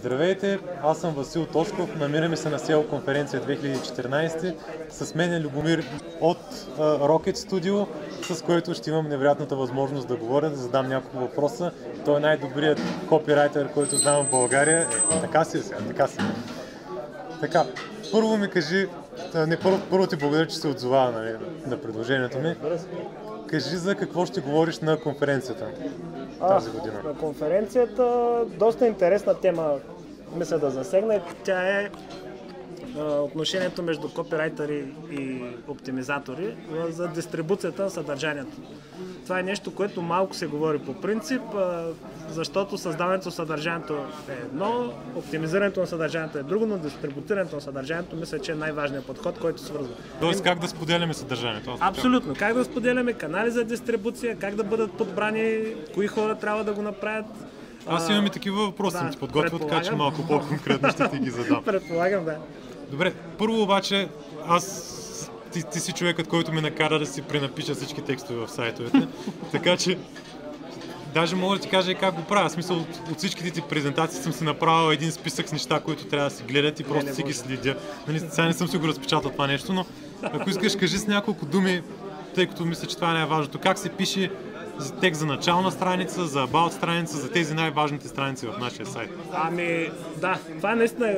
Здравейте, аз съм Васил Тошков, намираме се на SEO конференция 2014. С мен е Любомир от Rocket Studio, с който ще имам невероятната възможност да говоря, да задам няколко въпроса. Той е най-добрият копирайтер, който знам в България. Така си. Така, първо ми кажи, първо ти благодаря, че се отзова на предложението ми. Кажи за какво ще говориш на конференцията тази година. На конференцията доста интересна тема мисля да засегна. Тя е отношението между копирайтери и оптимизатори за дистрибуцията на съдържанието. Това е нещо, което малко се говори по принцип, защото създаването на съдържанието е едно, оптимизирането на съдържанието е друго, но дистрибутирането на съдържанието мисля, че е най-важният подход, който свързва. Тоест как да споделяме съдържанието? Абсолютно. Как да споделяме канали за дистрибуция, как да бъдат подбрани, кои хора трябва да го направят. Аз имам и такива въпроси, да, ти подготвят, така че малко по-конкретно ще ти ги задам. Предполагам, да. Добре, първо обаче, ти си човекът, който ме накара да си пренапиша всички текстове в сайтовете, така че даже мога да ти кажа и как го правя. В смисъл, от всичките ти презентации съм си направил един списък с неща, които трябва да си гледат и просто си ги следя. Сега не съм си го разпечатал това нещо, но ако искаш, кажи с няколко думи, тъй като мисля, че това е най-важното. Как се пише за текст за начална страница, за about страница, за тези най-важните страници в нашия сайт? Ами, да, това наистина е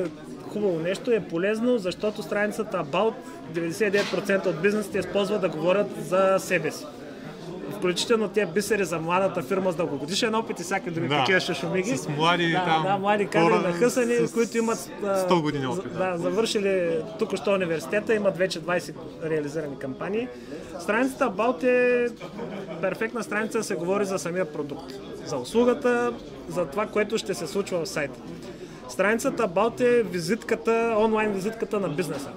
хубаво нещо, е полезно, защото страницата About 99% от бизнесите използват да говорят за себе си. Включително тези бисери за младата фирма с дългогодишен опит и всяки други такива шашумиги. С млади млади кадри нахъсани, които имат 100 години опит. Завършили току-що университета, имат вече 20 реализирани кампании. Страницата About е перфектна страница да се говори за самия продукт, за услугата, за това, което ще се случва в сайта. Страницата About е визитката, онлайн визитката на бизнеса.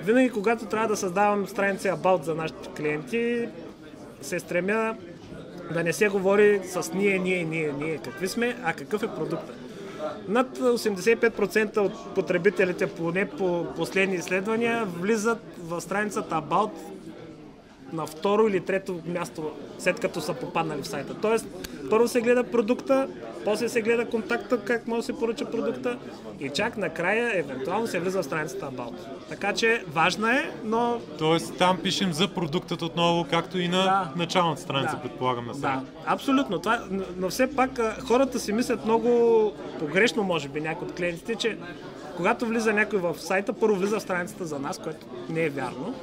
Винаги, когато трябва да създавам страници About за нашите клиенти, се стремя да не се говори с ние, какви сме, а какъв е продукта. Над 85% от потребителите, поне по последни изследвания, влизат в страницата About на второ или трето място, след като са попаднали в сайта. Тоест, първо се гледа продукта, после се гледа контакта, как може да се поръча продукта и чак накрая, евентуално, се влиза в страницата About. Така че, важна е, но... Тоест, там пишем за продуктът отново, както и на началната страница, предполагам, на сайта. Да, абсолютно. Това, но все пак хората си мислят много погрешно, може би, някои от клиентите, че когато влиза някой в сайта, първо влиза в страницата за нас, което не е вярно.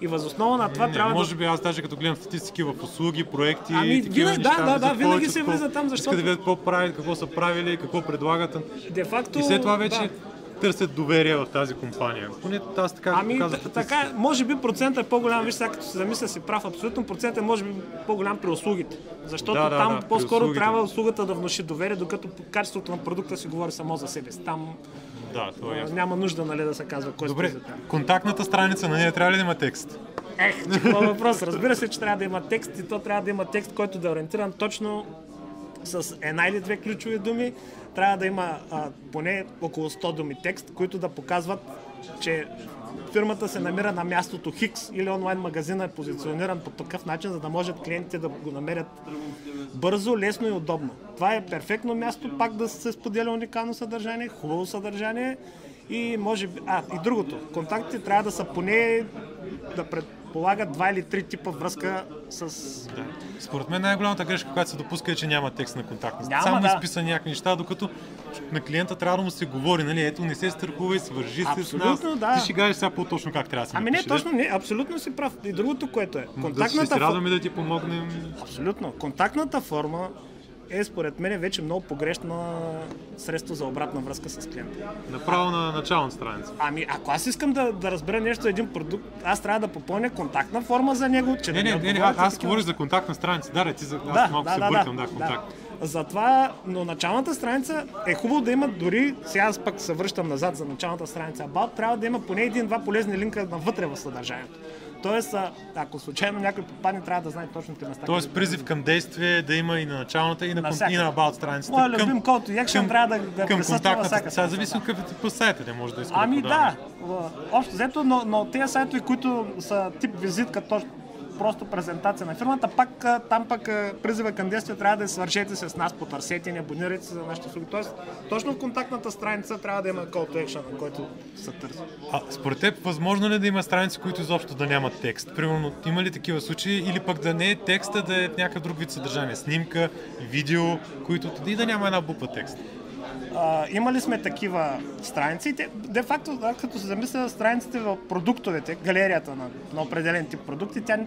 И възоснова на това трябва може би аз даже като гледам статистики в услуги, проекти и такива неща, да, винаги се влиза там, защото... Искат да видят какво правят, какво са правили, какво предлагат. Де-факто, и след това вече търсят доверие в тази компания. Поне аз така казах. Така, може би процентът е по-голям, виж сега като се замисля си прав, абсолютно процентът е може би по-голям при услугите. Защото там по-скоро трябва услугата да внуши доверие, докато качеството на продукта си говори само за себе си. Там няма нужда, нали, да се казва кой Добре, контактната страница на нея трябва ли да има текст? Това въпрос. Разбира се, че трябва да има текст и то трябва да има текст, който да е ориентиран точно с една или две ключови думи. Трябва да има поне около 100 думи текст, които да показват, че фирмата се намира на мястото Хикс или онлайн магазина е позициониран по такъв начин, за да може клиентите да го намерят бързо, лесно и удобно. Това е перфектно място пак да се споделя уникално съдържание, хубаво съдържание и може би... и другото. Контактите трябва да са поне да предполагат 2 или 3 типа връзка с... Да. Според мен най-голямата грешка, която се допуска е, че няма текст на контактната. Само изписани някакви неща, докато на клиента трябва да му се говори, нали, ето не се страхувай, свържи се с нас. Ти ще кажеш сега по-точно как трябва да се напише. Не, точно не, абсолютно си прав. И другото, което е. Ще се радваме да ти помогнем. Абсолютно. Контактната форма е според мен вече много погрешна средство за обратна връзка с клиента. Направо на начална страница. Ако аз искам да разбера нещо за един продукт, аз трябва да попълня контактна форма за него, че аз говоря за контактна страница. Аз малко се бъркам, контакт. Затова, но началната страница е хубаво да има дори, сега аз пък се връщам назад за началната страница About, трябва да има поне един-два полезни линка навътре в съдържанието. Тоест, ако случайно някой попадне, трябва да знае точните места. Тоест, призив към действие да има и на началната, и на About страницата. Моя любим call to action трябва да присъства във всяка. Сега зависи от какъв тип сайта, не може да иска да. Общо взето, но тези сайтове, които са тип визитка, просто презентация на фирмата, там пък призива към действие трябва да свършете с нас, потърсете ни, абонирайте се за нашите услуги. Тоест, точно в контактната страница трябва да има call to action, на който се търси. Според теб, възможно ли да има страници, които изобщо да нямат текст? Примерно, има ли такива случаи или пък да не е текста, да е някакъв друг вид съдържание? Снимка, видео, които и да няма една буква текст? Имали сме такива страници. Де-факто, като се замисля страниците в продуктовете, галерията на определен тип продукти, тя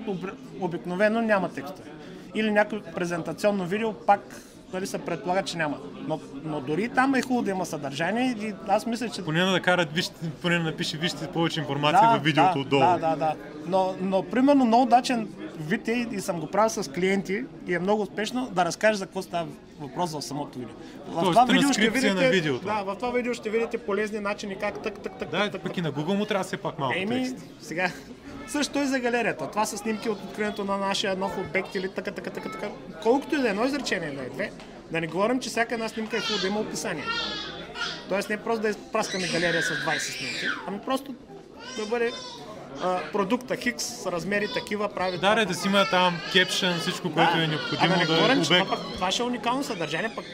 обикновено няма текстове. Или някое презентационно видео пак се предполага, че няма. Но дори там е хубаво да има съдържание и аз мисля, че... Поне да карат, поне да напише, вижте повече информация във видеото отдолу. Да. Но примерно много удачен вид е, и съм го правил с клиенти и е много успешно да разкажеш за какво става въпрос в самото видео. В това видео ще видите, на видеото. Да, в това видео ще видите полезни начини как так. Да, пък и на Google му трябва все пак малко текст. Сега, също и за галерията. Това са снимки от откриването на нашия нов обект или така. Колкото и да е едно изречение, да е две, да не говорим, че всяка една снимка е хубаво да има описание. Тоест не просто да изпраскаме галерия с 20 снимки, ами просто да бъде продукта Хикс с размери такива прави. Да си има там кепшън, всичко, което е необходимо да е обект. Това ще е уникално съдържание, пък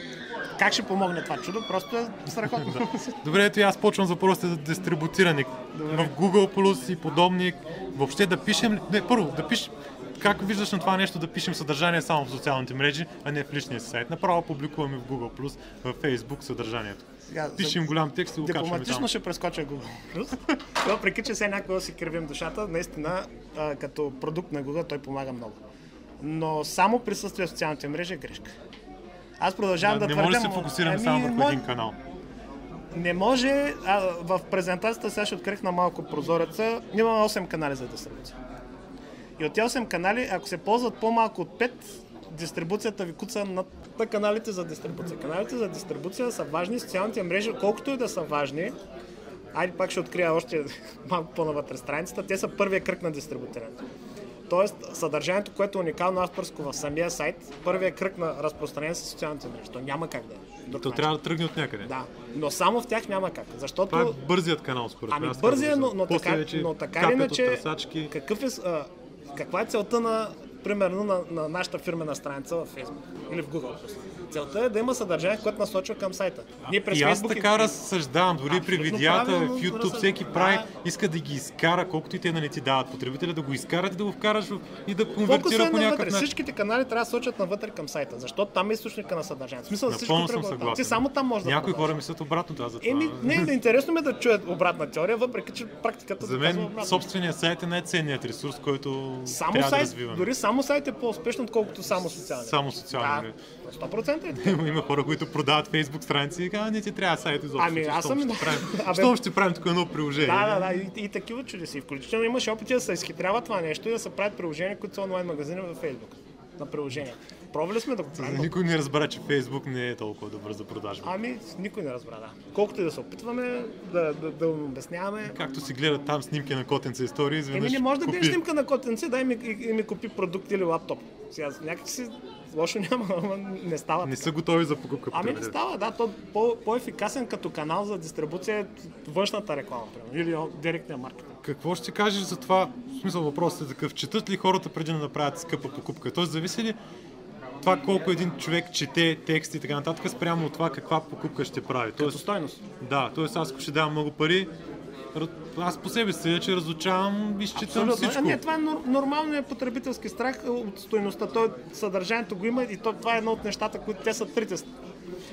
как ще помогне това чудо, просто е страхотно. Добре, ето и аз почвам за просто дистрибутиране. В Google Plus и подобни. Въобще да пишем, първо да пишем, как виждаш на това нещо да пишем съдържание само в социалните мрежи, а не в личния си сайт. Направо публикуваме в Google Plus, в Facebook съдържанието. Пишем голям текст и го качваме там. Дипломатично ще прескоча Google Plus. Въпреки че все някакво си кривим душата, наистина като продукт на Google той помага много. Но само присъствие в социалните мрежи е грешка. Аз продължавам да твърдя... Не може да се фокусираме само върху един канал. Не може. В презентацията сега ще открих на малко прозореца. Имаме 8 канали за дистрибуция. И от тези 8 канали, ако се ползват по-малко от 5, дистрибуцията ви куца на каналите за дистрибуция. Каналите за дистрибуция са важни, социалните мрежи, колкото и да са важни, айде пак ще открия още малко по-навътре страницата, те са първия кръг на дистрибутирането. Тоест, съдържанието, което е уникално авторско в самия сайт, първия кръг на разпространение са социалните мрежи. То няма как да е. То трябва да тръгне от някъде. Да, но само в тях няма как. Защото... Това е бързият канал, според мен. Бързият, но така или иначе, каква е целта примерно на нашата фирмена страница в Facebook или в Google+. Целта е да има съдържание, което насочва към сайта. И аз така разсъждавам, дори при видеята в YouTube всеки прави, иска да ги изкара, колкото и те да не ти дават потребителя, да го изкарат и да го вкараш и да конвертира по някакъв начин. Всичките канали трябва да сочат навътре към сайта, защото там е източника на съдържание. В смисъл, напълно съм съгласен. Ти само там можеш да някои хора мислят обратното, за това. Интересно ми е да чуят обратна теория, въпреки че практиката за мен собственият сайт е най-ценният ресурс, който трябва да развиваме. Дори само сайт е по-успешно, отколкото само социални. Само социални. 100% е. Има хора, които продават Facebook страници и казват, не ти трябва сайт изобщо. Щом ще правим тук едно приложение. Да, и такива чудеси. Включително имаше опити да се изхитрява това нещо и да се правят приложения, които са онлайн магазини във Facebook. На приложения. Пробвали сме да го правим. Никой не разбра, че Facebook не е толкова добър за продажба. Никой не разбра, да. Колкото и да се опитваме да обясняваме. Както си гледат там снимки на котенца истории, изведнъж не може да гледаш снимка на котенце, дай ми купи продукт или лаптоп. Сега някакси лошо няма, не става. Не са готови за покупка. Не става, да. То по-ефикасен като канал за дистрибуция е външната реклама, или директния маркетинг. Какво ще кажеш за това? В смисъл въпросът е такъв. Четат ли хората преди да направят скъпа покупка? Тоест зависи ли това колко един човек чете текст и така нататък спрямо от това каква покупка ще прави? Като стойност. Да, т.е. аз ако ще давам много пари, аз по себе си, че разучавам и считам всичко. Това е нормалният потребителски страх от стойността. Съдържанието го има и това е едно от нещата, които те са трите.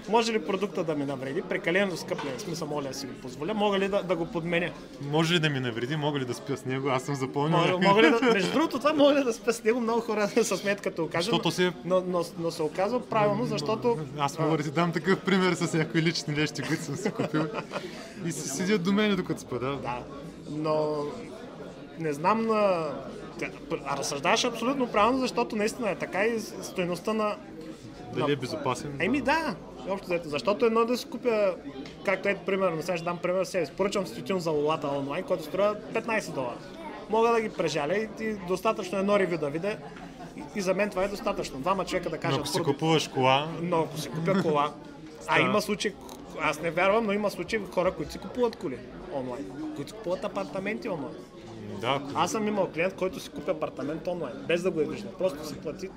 Може ли продукта да ми навреди? Прекалено скъп ли е? В смисъл, моля да си го позволя. Мога ли да го подменя? Може ли да ми навреди? Мога ли да спя с него? Аз съм запомнил. Между другото, това мога ли да спя с него? Много хора се смеят като кажат, но се оказва правилно, защото... Аз мога да ти дам такъв пример с някои лични нещи, които съм си купил и си седят до мен докато спа. Да, но не знам разсъждаваш абсолютно правилно, защото наистина е така и стойността на... Дали е безопасен? Да. Защото едно да си купя, както примерно, сега ще дам пример себе. Поръчвам си тютюн за лолата онлайн, който струва $15. Мога да ги прежаля и достатъчно едно ревю да видя. И за мен това е достатъчно. Двама човека да кажат... Но ако си купуваш кола... Но ако си купя кола... има случаи... Аз не вярвам, но има случаи хора, които си купуват коли онлайн. Които си купуват апартаменти онлайн. Да, Аз съм имал клиент, който си купи апартамент онлайн, без да го е виждал. Просто си плати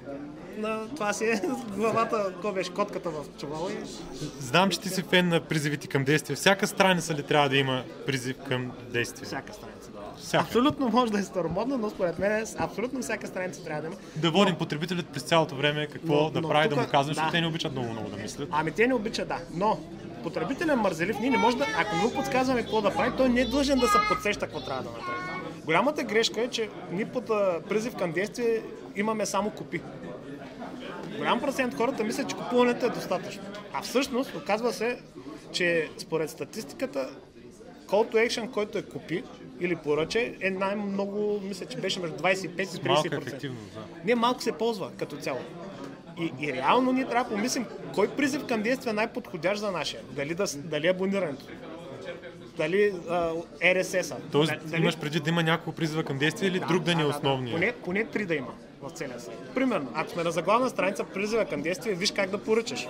на това си е главата, кой беше котката в чувала и... знам, че ти си фен на призивите към действие. Всяка страница ли трябва да има призив към действие? Всяка страница, да. Всяка. Абсолютно може да е старомодна, но според мен абсолютно всяка страница трябва да има. Да водим потребителят през цялото време какво да прави, да му казвам, защото те не обичат много да мислят. Ами те не обичат, да. Но потребителят е мързелив, ние не може да, ако му подсказваме какво да прави, той не е длъжен да се подсеща какво трябва да направи. Голямата грешка е, че ние под призив към действие имаме само купи. Голям процент хората мислят, че купуването е достатъчно. А всъщност оказва се, че според статистиката call to action, който е купи или поръча, е най-много, мисля, че беше между 25 и 30%. Малка ефективност, да. Не, малко се ползва като цяло. И реално ние трябва да помислим кой призив към действие е най-подходящ за нашия. Дали абонирането, дали RSS-а. Тоест имаш преди да има няколко призива към действие или друг да не е основният? Поне 3 да има в целия сайт. Примерно, ако сме на заглавна страница призива към действие, виж как да поръчаш.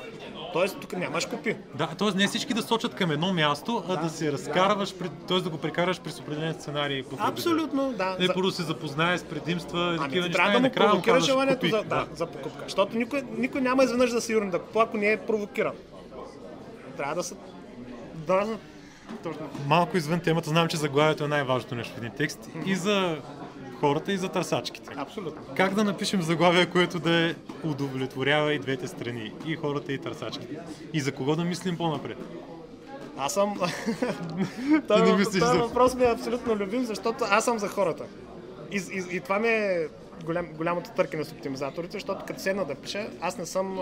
Тоест тук нямаш копи. Да, т.е. не всички да сочат към едно място, а да се разкарваш, т.е. да го прекараш през определен сценарий. Абсолютно, да. Не първо се запознае с предимства и такива неща. Трябва да му провокираш желанието за покупка. Защото никой няма изведнъж да се юрне да купува, ако не е провокиран. Трябва да се дразнат. Малко извън темата, знам, че заглавието е най-важното нещо в един текст и за хората, и за търсачките. Абсолютно. Как да напишем заглавие, което да удовлетворява и двете страни, и хората, и търсачките? И за кого да мислим по-напред? Аз съм... Този въпрос ми е абсолютно любим, защото аз съм за хората. И това ми е голямото търкане с оптимизаторите, защото като седна да пиша, аз не съм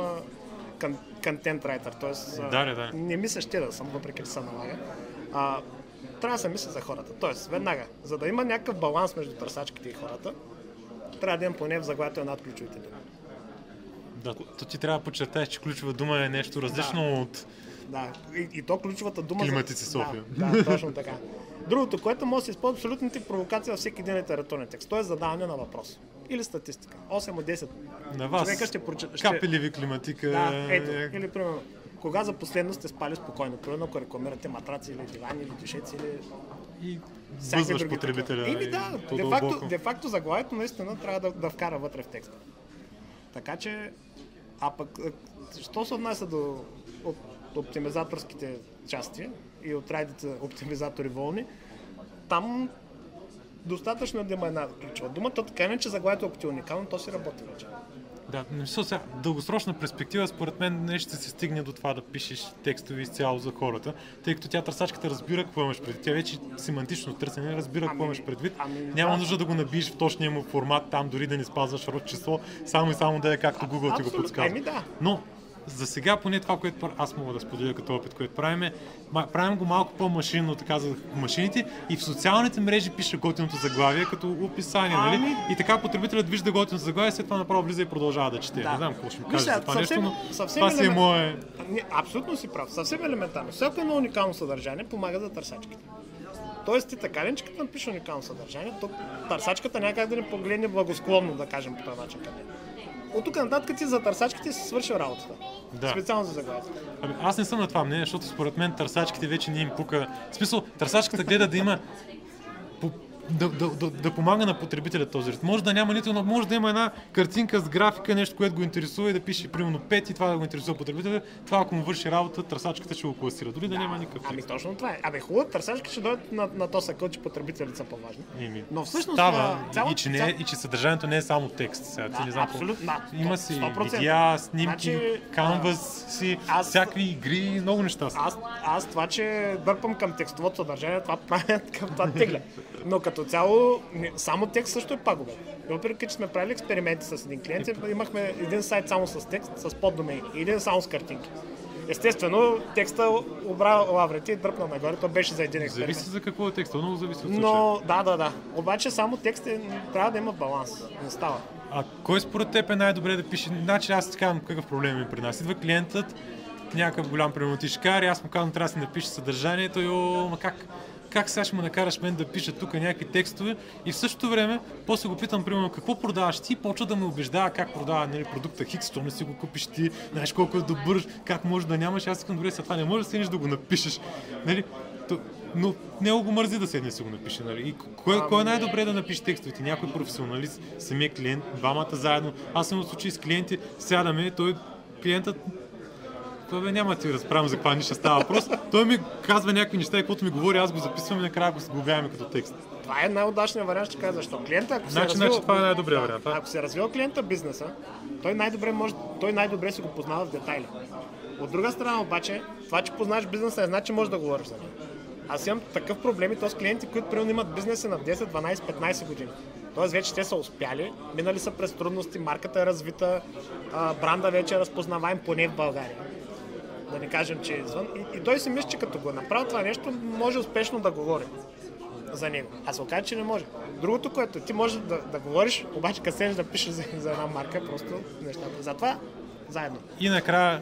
контент райтер, т.е. не мисля ще да съм, въпреки че се налага. Трябва да се мисли за хората. Тоест, веднага, за да има някакъв баланс между търсачките и хората, трябва да има поне в заглавието една от ключовите думи. Да, то ти трябва да подчертаеш, че ключова дума е нещо различно от... Да, и то ключовата дума... Климатици София. Да, точно така. Другото, което може да се използва абсолютните провокации във всеки един литературен текст, т.е. задаване на въпрос. Или статистика. 8 от 10. На вас човека ще капели ви климатика... Да, ето. Или примерно, кога за последно сте спали спокойно? Примерно, ако рекламирате матраци или дивани, или дюшеци, или... И бъзваш потребителя. Или да, де-факто заглавието наистина трябва да вкара вътре в текста. Така че, що се отнася до оптимизаторските части и от райдите оптимизатори волни, там достатъчно да има една ключова дума, то така не, че заглавието е уникално, то си работи вече. Да, сега, дългосрочна перспектива, според мен не ще се стигне до това да пишеш текстови изцяло за хората, тъй като търсачката разбира какво имаш предвид. Тя вече семантично търсене разбира какво имаш предвид. Няма нужда да го набиеш в точния му формат, там дори да не спазваш род число, само да е както Google ти го подсказва. Но за сега, поне това, което аз мога да споделя като опит, което правим го малко по-машинно, така за машините, и в социалните мрежи пише готиното заглавие като описание, нали? И така потребителят вижда готиното заглавие, след това направо влиза и продължава да чете. Не знам какво ще ми кажа за това нещо, но това си е мое... Абсолютно си прав, съвсем елементарно. Всяко едно уникално съдържание помага за търсачките. Тоест ти така ли, че като напише уникално съдържание, то търсачката някак да не погледне благосклонно, да кажем по този начин. От тук нататък ти за търсачките си свършил работата. Да. Специално за заглавието. Аз не съм на това мнение, защото според мен търсачките вече не им пука. В смисъл, търсачката гледа да има да помага на потребителя този ред. Може да няма нито, но може да има една картинка с графика, нещо, което го интересува и да пише примерно 5 и това да го интересува потребителя. Това ако му върши работа, търсачката ще го класира, дори да няма никакъв текст. Точно това е. Хубаво, търсачките ще дойдат на този съкъл, че потребителите са по-важни. Но всъщност и че съдържанието не е само текст. Сега, ти не знам, абсолютно. Има си видеа, снимки, канвас си, всякакви игри, много неща са. Аз това, че дърпам към текстовото съдържание, това правя към това тегля. Но като цяло, само текст също е пагубен. Въпреки че сме правили експерименти с един клиент, имахме един сайт само с текст, с поддомейни, и един само с картинки. Естествено, текста обра лаврите и дръпна нагоре, то беше за един експеримент. Зависи за какво е текста, много зависи от случая. Но, да. Обаче само текст трябва да има баланс, не става. А кой според теб е най-добре да пише? Значи аз ти казвам какъв проблем е при нас. Идва клиентът, някакъв голям премотишкар и аз му казвам, трябва да си напише съдържанието и как сега ще му накараш мен да пиша тук някакви текстове и в същото време после го питам, примерно, какво продаваш ти, почва да ме убеждава как продава, нали, продукта Хикс, що не си го купиш ти, знаеш колко е добър, как може да нямаш, аз искам добре, след това не можеш да седнеш да го напишеш. Нали? но него го мързи да седне си го напише. Нали? И кой е най-добре да напише текстовете? Някой професионалист, самия клиент, двамата заедно. Аз съм в случай с клиенти, сядаме, клиентът няма да ти разправям за каква ниша става въпрос. Той ми казва някакви неща и каквото ми говори, аз го записвам и накрая го сглобяваме като текст. Това е най-удачният вариант, ще кажа защо. Клиента, ако това е най-добрият вариант. Ако се развива клиента бизнеса, той най-добре си го познава в детайли. От друга страна обаче, това, че познаеш бизнеса, не значи, че можеш да говориш за него. Аз имам такъв проблем и то с клиенти, които примерно имат бизнеси на 10, 12, 15 години. Тоест вече те са успяли, минали са през трудности, марката е развита, бранда вече е разпознаваем поне в България. Да не кажем, че е извън. И той си мисли, че като го направи това нещо, може успешно да говори за него. А се оказа, че не може. Другото, което ти можеш да говориш, обаче като седнеш да пишеш за една марка, просто нещата. Затова заедно. И накрая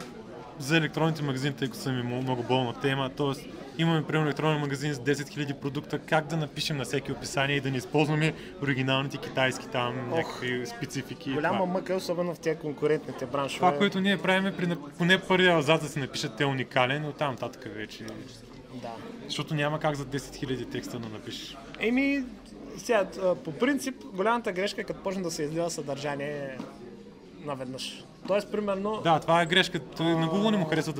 за електронните магазини, тъй като са ми много болна тема, т.е. имаме примерно електронен магазин с 10 000 продукта, как да напишем на всеки описание и да не използваме оригиналните китайски там, някакви специфики. Голяма мъка, особено в тези конкурентните браншове. Това, което ние правим, поне първия абзац да се напишат те уникален, но там нататък вече. Да. Защото няма как за 10 000 текста да напишеш. Сега, по принцип, голямата грешка е като почне да се излива съдържание наведнъж. Тоест, примерно... Да, това е грешка. На Google не му харесва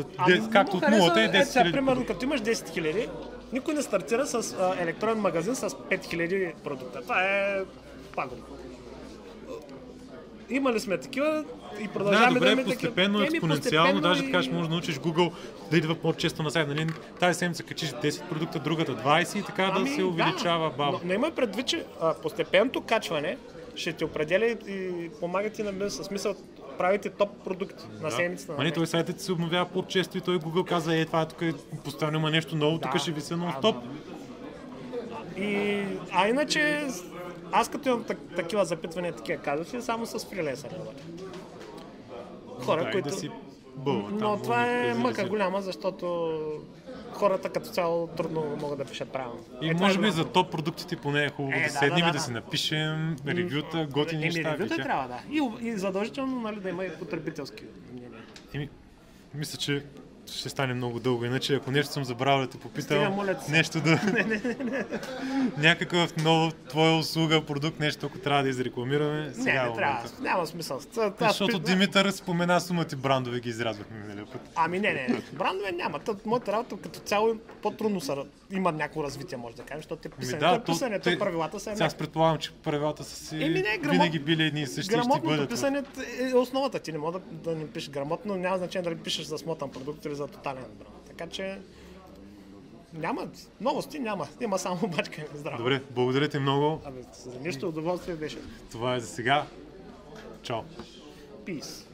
както от нулата е 10 000. Примерно, като имаш 10 000, никой не стартира с електронен магазин с 5000 продукта. Това е пагубно. Имали сме такива и продължаваме да имаме такива. Постепенно, експоненциално, даже така ще можеш да научиш Google да идва по-често на сайт. Нали? Тази седмица качиш 10 продукта, другата 20 и така да се увеличава бавно. Но има предвид, че постепенното качване ще ти определя и помага ти на смисъл правите топ продукти на седмицата. Ами той сайтът се обновява по-често и той Google каза, това тук постоянно има нещо ново, тук ще виси нон-стоп. Иначе аз като имам такива запитвания, такива казуси, само с фрилансъри работя. Хора, които... Да си но това е мъка голяма, защото хората като цяло трудно могат да пишат правилно. И може би за топ продуктите поне е хубаво да седнем и да си напишем ревюта, готини неща. Ревюта трябва, да. И задължително, нали, да има и потребителски мнения. Мисля, че ще стане много дълго, иначе ако нещо съм забравил да те попитам, нещо да... Някакъв нова твоя услуга, продукт, нещо, ако трябва да изрекламираме, сега не трябва, няма смисъл. Защото Димитър спомена сумати брандове, ги изрязвахме миналия път. Не, брандове няма. Моята работа като цяло по-трудно има някакво развитие, може да кажем, защото писането, правилата са... Аз предполагам, че правилата са си винаги били едни и същи. Грамотното писане е основата. Ти не може да не пишеш грамотно, няма значение дали пишеш за смотан продукт или за тотален бранд. Така че няма новости, има само бачка здраво. Добре, благодаря ти много. За нищо удоволствие беше. Това е за сега. Чао. Peace.